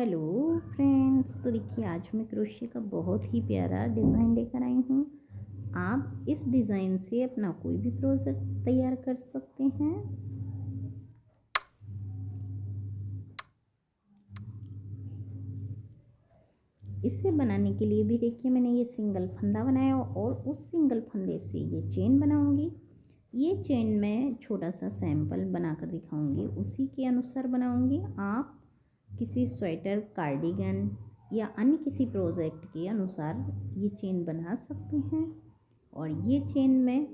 Hello friends, तो देखिए आज मैं क्रोशे का बहुत ही प्यारा डिज़ाइन लेकर आई हूँ। आप इस डिज़ाइन से अपना कोई भी प्रोजेक्ट तैयार कर सकते हैं। इसे बनाने के लिए भी देखिए मैंने ये सिंगल फंदा बनाया और उस सिंगल फंदे से ये चेन बनाऊंगी। ये चेन मैं छोटा सा सैंपल बनाकर दिखाऊंगी, उसी के अनुसार बनाऊंगी। आप किसी स्वेटर, कार्डिगन या अन्य किसी प्रोजेक्ट के अनुसार ये चेन बना सकते हैं। और ये चेन मैं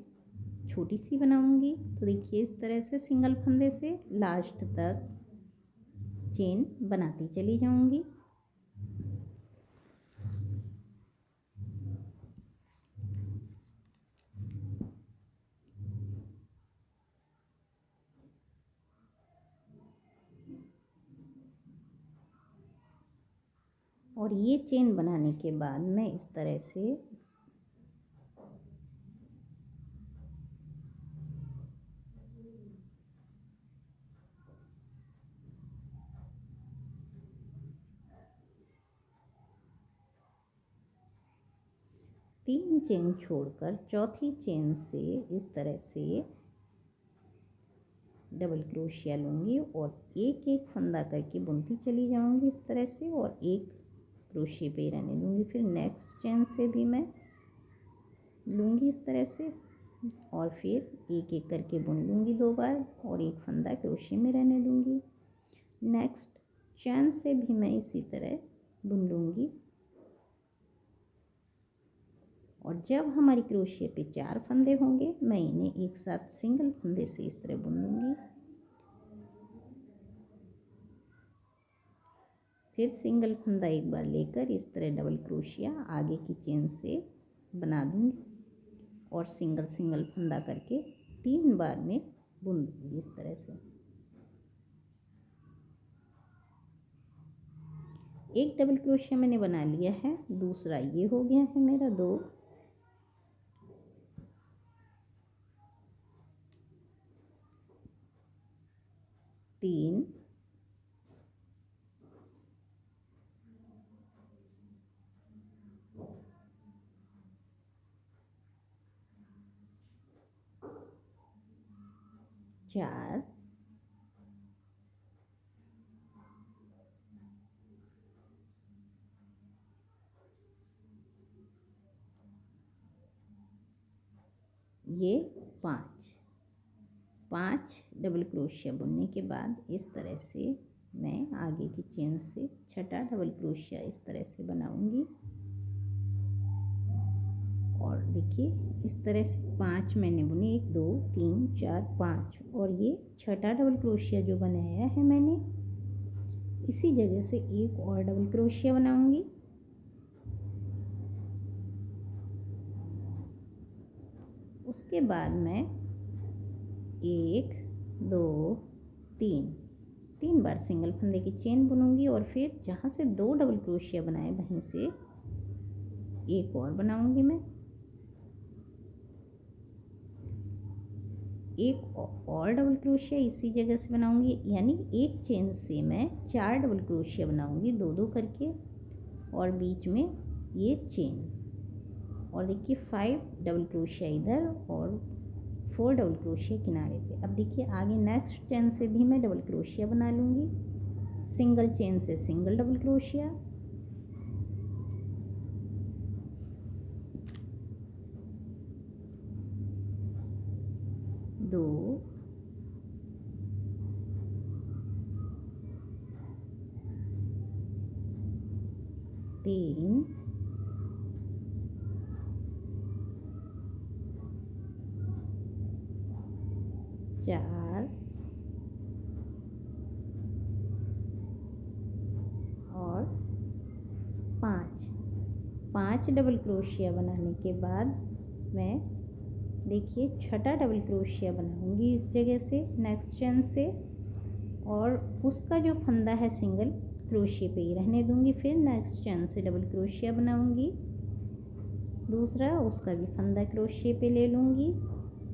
छोटी सी बनाऊंगी। तो देखिए इस तरह से सिंगल फंदे से लास्ट तक चेन बनाती चली जाऊंगी। और ये चेन बनाने के बाद मैं इस तरह से तीन चेन छोड़कर चौथी चेन से इस तरह से डबल क्रोशिया लूँगी और एक एक फंदा करके बुनती चली जाऊँगी इस तरह से, और एक क्रोशिया पे रहने दूँगी। फिर नेक्स्ट चेन से भी मैं लूँगी इस तरह से और फिर एक एक करके बुन लूँगी 2 बार और एक फंदा क्रोशिया में रहने दूँगी। नेक्स्ट चेन से भी मैं इसी तरह बुन लूँगी और जब हमारी क्रोशिया पे 4 फंदे होंगे मैं इन्हें एक साथ सिंगल फंदे से इस तरह बुन लूँगी। फिर सिंगल फंदा एक बार लेकर इस तरह डबल क्रोशिया आगे की चेन से बना दूँगी और सिंगल सिंगल फंदा करके 3 बार में बुन दूँगी इस तरह से। एक डबल क्रोशिया मैंने बना लिया है, दूसरा ये हो गया है मेरा 2, तीन, चार, ये 5 डबल क्रोशिया बुनने के बाद इस तरह से मैं आगे की चेन से छठा डबल क्रोशिया इस तरह से बनाऊंगी। और देखिए इस तरह से 5 मैंने बुने, 1 2 3 4 5, और ये छठा डबल क्रोशिया जो बनाया है मैंने, इसी जगह से एक और डबल क्रोशिया बनाऊंगी। उसके बाद मैं 1 2 3 बार सिंगल फंदे की चेन बुनूंगी और फिर जहाँ से 2 डबल क्रोशिया बनाए वहीं से एक और बनाऊंगी मैं। एक और डबल क्रोशिया इसी जगह से बनाऊंगी, यानी एक चेन से मैं 4 डबल क्रोशिया बनाऊंगी 2 2 करके और बीच में ये चेन। और देखिए 5 डबल क्रोशिया इधर और 4 डबल क्रोशिया किनारे पे। अब देखिए आगे नेक्स्ट चेन से भी मैं डबल क्रोशिया बना लूँगी, सिंगल चेन से सिंगल डबल क्रोशिया, दो, तीन, चार और 5 डबल क्रोशिया बनाने के बाद मैं देखिए छठा डबल क्रोशिया बनाऊंगी इस जगह से नेक्स्ट चेन से, और उसका जो फंदा है सिंगल क्रोशिया पे ही रहने दूंगी। फिर नेक्स्ट चेन से डबल क्रोशिया बनाऊंगी दूसरा, उसका भी फंदा क्रोशिया पे ले लूँगी।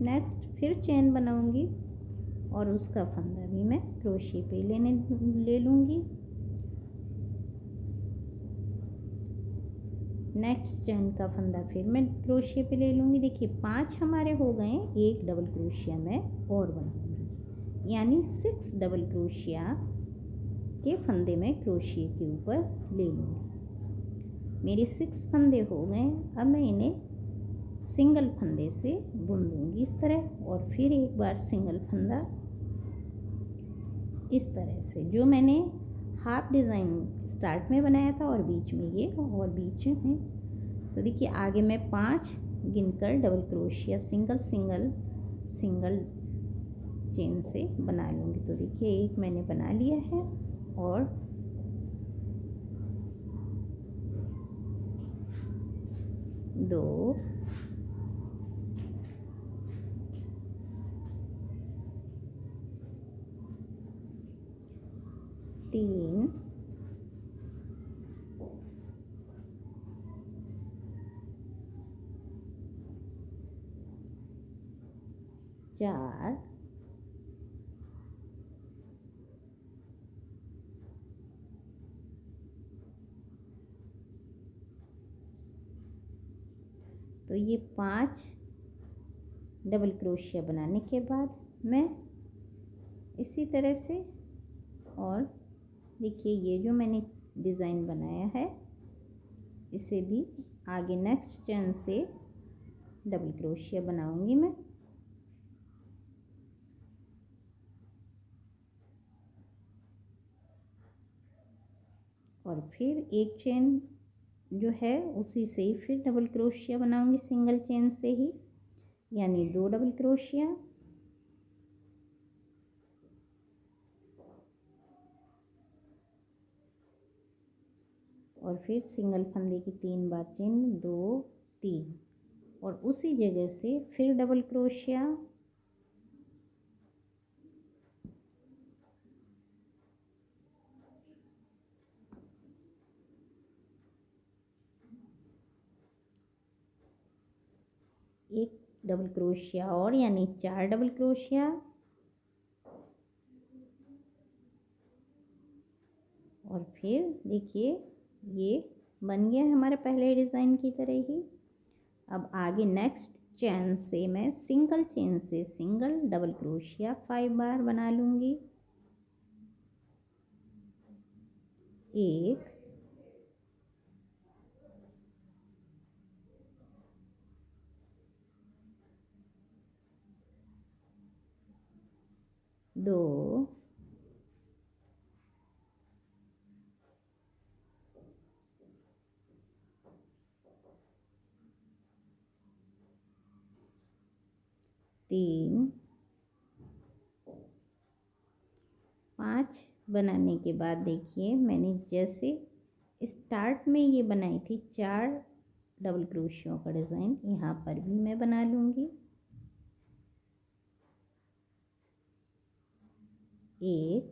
नेक्स्ट फिर चेन बनाऊंगी और उसका फंदा भी मैं क्रोशिया पे ले लूँगी। नेक्स्ट चेन का फंदा फिर मैं क्रोशिया पे ले लूँगी। देखिए 5 हमारे हो गए, एक डबल क्रोशिया मैं और बनाऊँगी, यानी 6 डबल क्रोशिया के फंदे में क्रोशिया के ऊपर ले लूँगी। मेरे 6 फंदे हो गए। अब मैं इन्हें सिंगल फंदे से बुन दूँगी इस तरह, और फिर एक बार सिंगल फंदा इस तरह से, जो मैंने हाफ डिज़ाइन स्टार्ट में बनाया था और बीच में ये और बीच में। तो देखिए आगे मैं 5 गिनकर डबल क्रोशिया सिंगल सिंगल सिंगल चेन से बना लूँगी। तो देखिए एक मैंने बना लिया है, और दो, तीन, चार, तो ये 5 डबल क्रोशिया बनाने के बाद मैं इसी तरह से, और देखिए ये जो मैंने डिज़ाइन बनाया है इसे भी आगे नेक्स्ट चेन से डबल क्रोशिया बनाऊंगी मैं। और फिर एक चेन जो है उसी से ही फिर डबल क्रोशिया बनाऊंगी सिंगल चेन से ही, यानी 2 डबल क्रोशिया, और फिर सिंगल फंदे की 3 बार चेन, 2 3, और उसी जगह से फिर डबल क्रोशिया, एक डबल क्रोशिया और, यानी 4 डबल क्रोशिया, और फिर देखिए ये बन गया हमारे पहले डिज़ाइन की तरह ही। अब आगे नेक्स्ट चेन से मैं सिंगल चेन से सिंगल डबल क्रोशिया 5 बार बना लूँगी। 1, 2, 3, 5 बनाने के बाद देखिए मैंने जैसे स्टार्ट में ये बनाई थी 4 डबल क्रोशियों का डिज़ाइन, यहाँ पर भी मैं बना लूँगी। 1,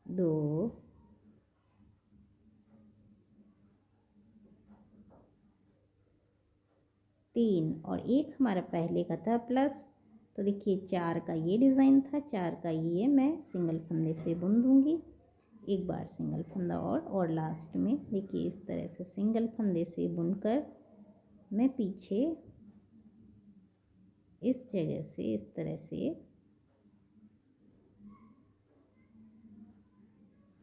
2, 3, और एक हमारा पहले का था प्लस। तो देखिए 4 का ये डिज़ाइन था, 4 का ये मैं सिंगल फंदे से बुन दूँगी। एक बार सिंगल फंदा और लास्ट में देखिए इस तरह से सिंगल फंदे से बुनकर मैं पीछे इस जगह से इस तरह से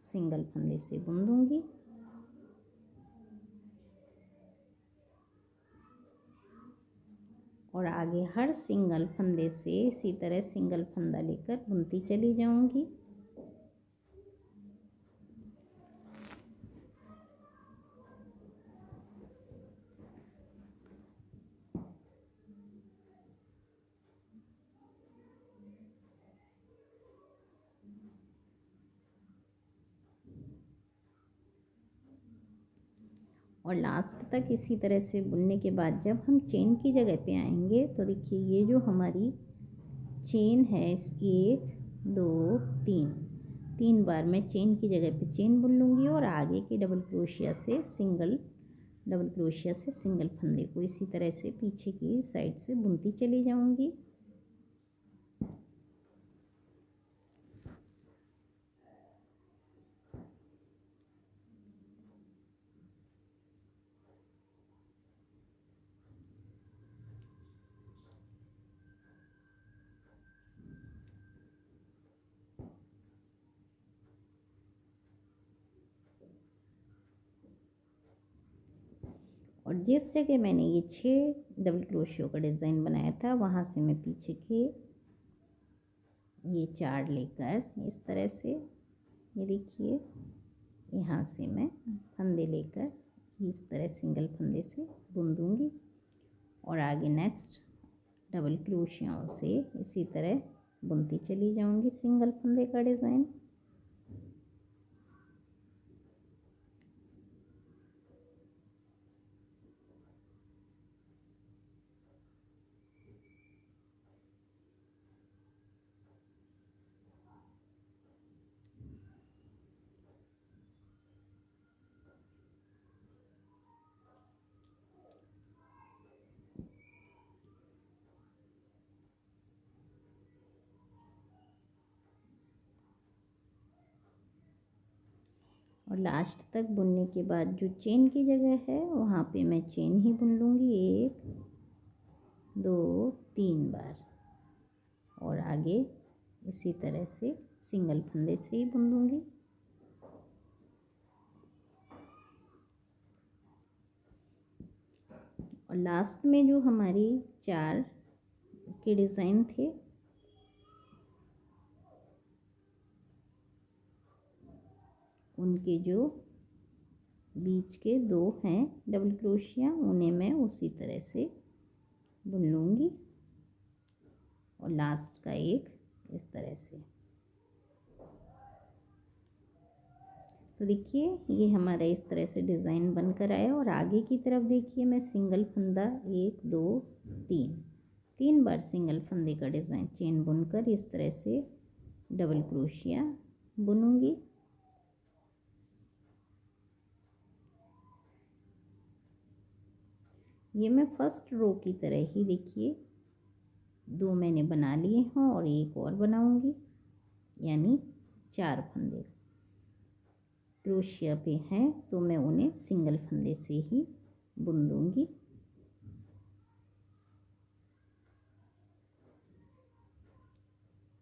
सिंगल फंदे से बुन दूँगी। और आगे हर सिंगल फंदे से इसी तरह सिंगल फंदा लेकर बुनती चली जाऊँगी। और लास्ट तक इसी तरह से बुनने के बाद जब हम चेन की जगह पे आएंगे तो देखिए ये जो हमारी चेन है, 1 2 3, 3 बार मैं चेन की जगह पे चेन बुन लूँगी, और आगे के डबल क्रोशिया से सिंगल फंदे को इसी तरह से पीछे की साइड से बुनती चली जाऊँगी। और जिस जगह मैंने ये 6 डबल क्रोशियो का डिज़ाइन बनाया था वहाँ से मैं पीछे के ये 4 लेकर इस तरह से, ये देखिए यहाँ से मैं फंदे लेकर इस तरह सिंगल फंदे से बुन दूँगी और आगे नेक्स्ट डबल क्रोशियों से इसी तरह बुनती चली जाऊँगी सिंगल फंदे का डिज़ाइन। और लास्ट तक बुनने के बाद जो चेन की जगह है वहाँ पे मैं चेन ही बुन लूँगी 1 2 3 बार और आगे इसी तरह से सिंगल फंदे से ही बुन दूँगी। और लास्ट में जो हमारी 4 के डिज़ाइन थे उनके जो बीच के 2 हैं डबल क्रोशिया उन्हें मैं उसी तरह से बुन लूँगी और लास्ट का एक इस तरह से। तो देखिए ये हमारा इस तरह से डिज़ाइन बनकर आया और आगे की तरफ देखिए मैं सिंगल फंदा 1 2 3 बार सिंगल फंदे का डिज़ाइन चेन बुनकर इस तरह से डबल क्रोशिया बुनूंगी। ये मैं फर्स्ट रो की तरह ही देखिए 2 मैंने बना लिए हैं और एक और बनाऊंगी, यानी 4 फंदे क्रोशिया पे हैं तो मैं उन्हें सिंगल फंदे से ही बुन दूंगी।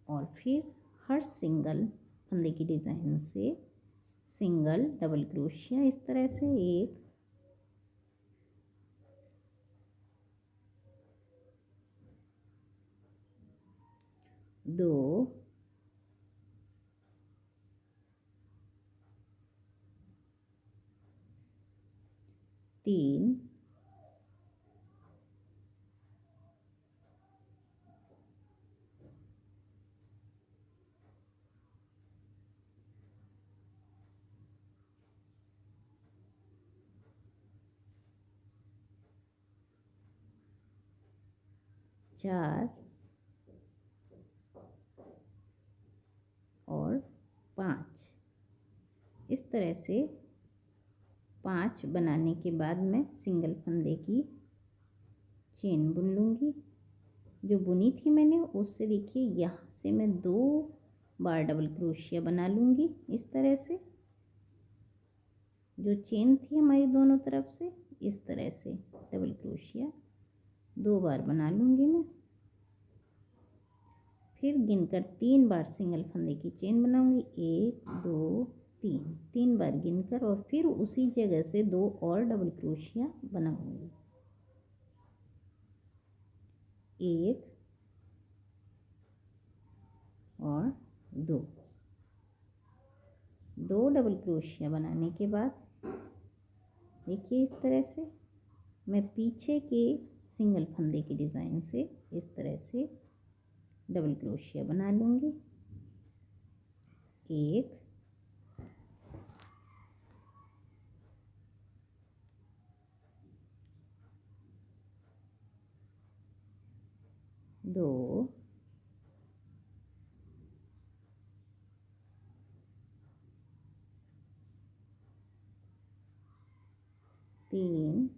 और फिर हर सिंगल फंदे की डिज़ाइन से सिंगल डबल क्रोशिया इस तरह से 1 2 3 4 और 5 इस तरह से 5 बनाने के बाद मैं सिंगल फंदे की चेन बुन लूँगी। जो बुनी थी मैंने उससे देखिए यहाँ से मैं 2 बार डबल क्रोशिया बना लूँगी इस तरह से। जो चेन थी हमारी दोनों तरफ से इस तरह से डबल क्रोशिया 2 बार बना लूँगी मैं। फिर गिनकर 3 बार सिंगल फंदे की चेन बनाऊंगी 1 2 3 बार गिनकर और फिर उसी जगह से 2 और डबल क्रोशिया बनाऊंगी 1 और 2 डबल क्रोशिया बनाने के बाद देखिए इस तरह से मैं पीछे के सिंगल फंदे की डिज़ाइन से इस तरह से डबल क्रोशिया बना लूँगी 1 2 3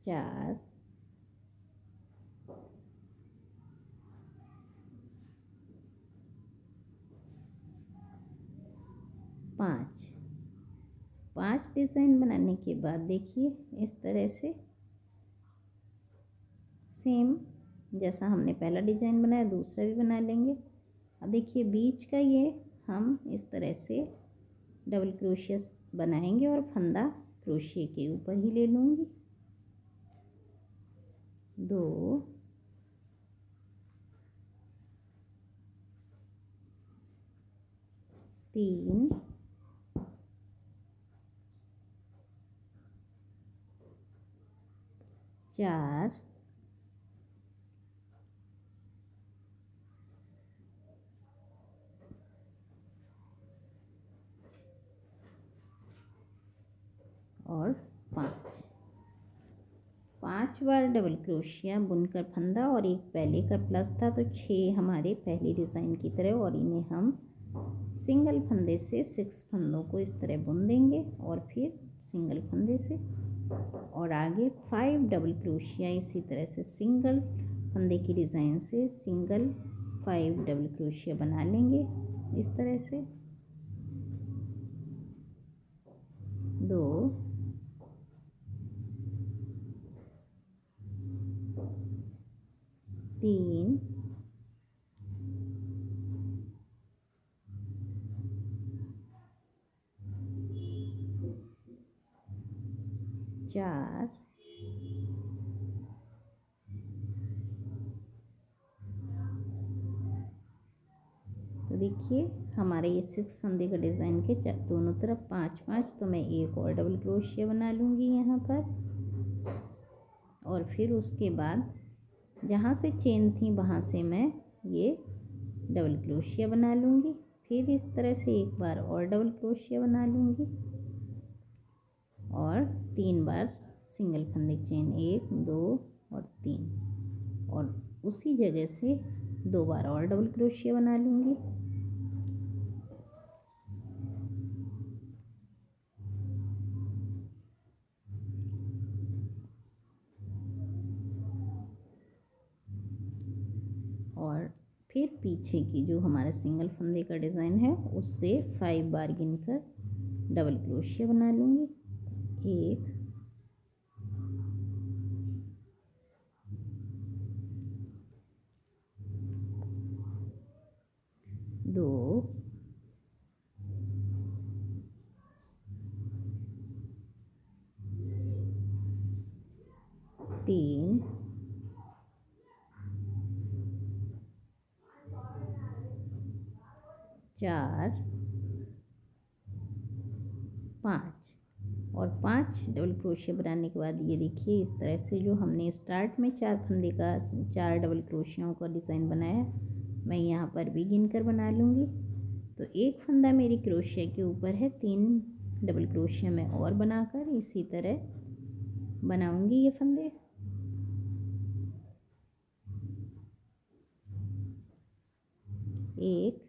4 5 डिज़ाइन बनाने के बाद देखिए इस तरह से सेम जैसा हमने पहला डिज़ाइन बनाया दूसरा भी बना लेंगे। अब देखिए बीच का ये हम इस तरह से डबल क्रोशिया बनाएंगे और फंदा क्रोशिया के ऊपर ही ले लूँगी। 2 3 4 और 5 बार डबल क्रोशिया बुनकर फंदा और एक पहले का प्लस था तो 6 हमारे पहले डिज़ाइन की तरह, और इन्हें हम सिंगल फंदे से 6 फंदों को इस तरह बुन देंगे और फिर सिंगल फंदे से, और आगे 5 डबल क्रोशिया इसी तरह से सिंगल फंदे की डिज़ाइन से सिंगल 5 डबल क्रोशिया बना लेंगे इस तरह से। 2 3 4 तो देखिए हमारे ये 6 फंदे का डिज़ाइन के दोनों तरफ 5-5, तो मैं एक और डबल क्रोशिया बना लूँगी यहाँ पर, और फिर उसके बाद जहाँ से चेन थी वहाँ से मैं ये डबल क्रोशिया बना लूँगी। फिर इस तरह से एक बार और डबल क्रोशिया बना लूँगी और 3 बार सिंगल फंदे की चेन, 1 2 और 3, और उसी जगह से 2 बार और डबल क्रोशिया बना लूँगी। और फिर पीछे की जो हमारा सिंगल फंदे का डिज़ाइन है उससे 5 बार गिनकर डबल क्रोशिया बना लूँगी। 1 2 3 4 5, और 5 डबल क्रोशिया बनाने के बाद ये देखिए इस तरह से जो हमने स्टार्ट में 4 फंदे का 4 डबल क्रोशियों का डिज़ाइन बनाया, मैं यहाँ पर भी गिनकर बना लूँगी। तो एक फंदा मेरी क्रोशिया के ऊपर है, 3 डबल क्रोशिया मैं और बनाकर इसी तरह बनाऊँगी ये फंदे। एक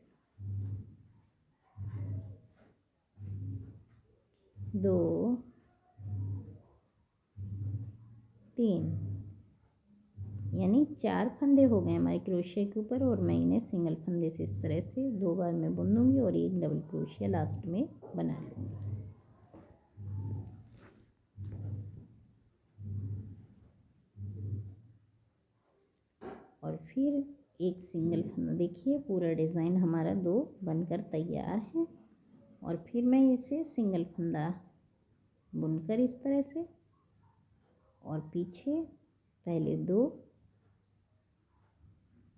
2 3, यानी 4 फंदे हो गए हमारे क्रोशिया के ऊपर, और मैं इन्हें सिंगल फंदे से इस तरह से 2 बार मैं बुन दूँगी और एक डबल क्रोशिया लास्ट में बना लूँगी। और फिर एक सिंगल फंदा, देखिए पूरा डिज़ाइन हमारा 2 बनकर तैयार है, और फिर मैं इसे सिंगल फंदा बुनकर इस तरह से, और पीछे पहले 2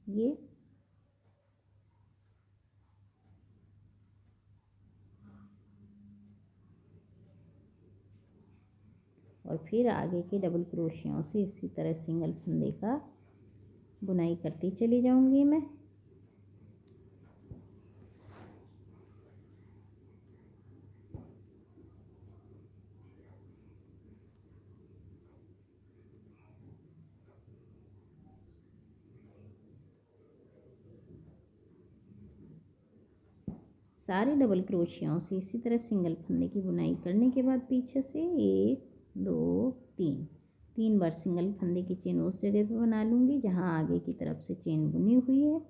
ये, और फिर आगे के डबल क्रोशियों से इसी तरह सिंगल फंदे का बुनाई करती चली जाऊंगी मैं। सारे डबल क्रोशियों से इसी तरह सिंगल फंदे की बुनाई करने के बाद पीछे से 1 2 3 बार सिंगल फंदे की चेन उस जगह पे बना लूँगी जहाँ आगे की तरफ से चेन बुनी हुई है,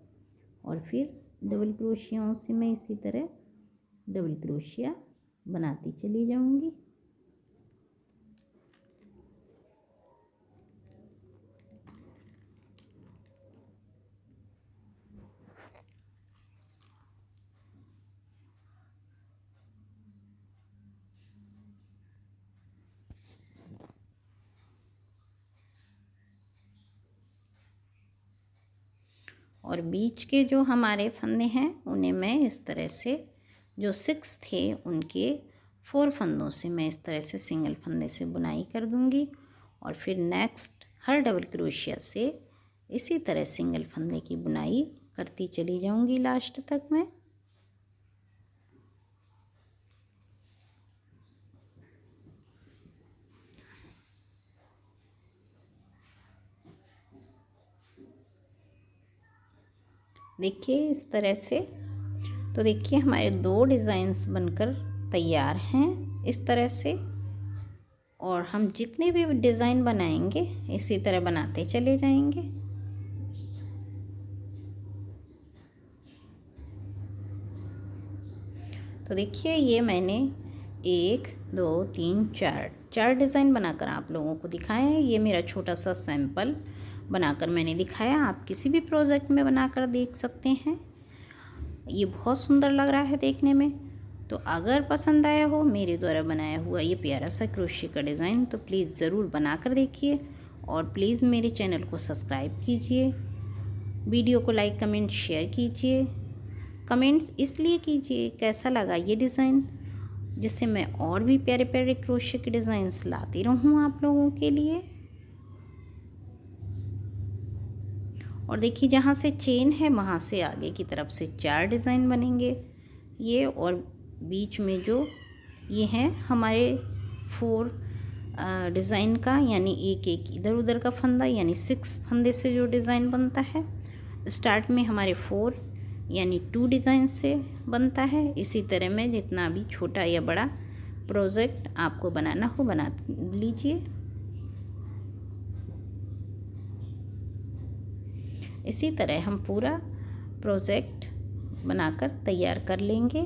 और फिर डबल क्रोशियों से मैं इसी तरह डबल क्रोशिया बनाती चली जाऊँगी। और बीच के जो हमारे फंदे हैं उन्हें मैं इस तरह से, जो 6 थे उनके 4 फंदों से मैं इस तरह से सिंगल फंदे से बुनाई कर दूंगी। और फिर नेक्स्ट हर डबल क्रोशिया से इसी तरह सिंगल फंदे की बुनाई करती चली जाऊंगी लास्ट तक मैं। देखिए इस तरह से। तो देखिए हमारे 2 डिज़ाइंस बनकर तैयार हैं इस तरह से। और हम जितने भी डिज़ाइन बनाएंगे इसी तरह बनाते चले जाएंगे। तो देखिए ये मैंने 1 2 3 4 डिज़ाइन बनाकर आप लोगों को दिखाया है। ये मेरा छोटा सा सैंपल बनाकर मैंने दिखाया। आप किसी भी प्रोजेक्ट में बनाकर देख सकते हैं। ये बहुत सुंदर लग रहा है देखने में। तो अगर पसंद आया हो मेरे द्वारा बनाया हुआ ये प्यारा सा क्रोशे का डिज़ाइन तो प्लीज़ ज़रूर बनाकर देखिए। और प्लीज़ मेरे चैनल को सब्सक्राइब कीजिए, वीडियो को लाइक कमेंट शेयर कीजिए। कमेंट्स इसलिए कीजिए कैसा लगा ये डिज़ाइन, जिससे मैं और भी प्यारे प्यारे क्रोशे के डिज़ाइंस लाती रहूँ आप लोगों के लिए। और देखिए जहाँ से चेन है वहाँ से आगे की तरफ से 4 डिज़ाइन बनेंगे ये। और बीच में जो ये हैं हमारे 4 डिज़ाइन का, यानी एक एक इधर उधर का फंदा, यानी 6 फंदे से जो डिज़ाइन बनता है। स्टार्ट में हमारे 4 यानी 2 डिज़ाइन से बनता है। इसी तरह में जितना भी छोटा या बड़ा प्रोजेक्ट आपको बनाना हो बना लीजिए। इसी तरह हम पूरा प्रोजेक्ट बनाकर तैयार कर लेंगे।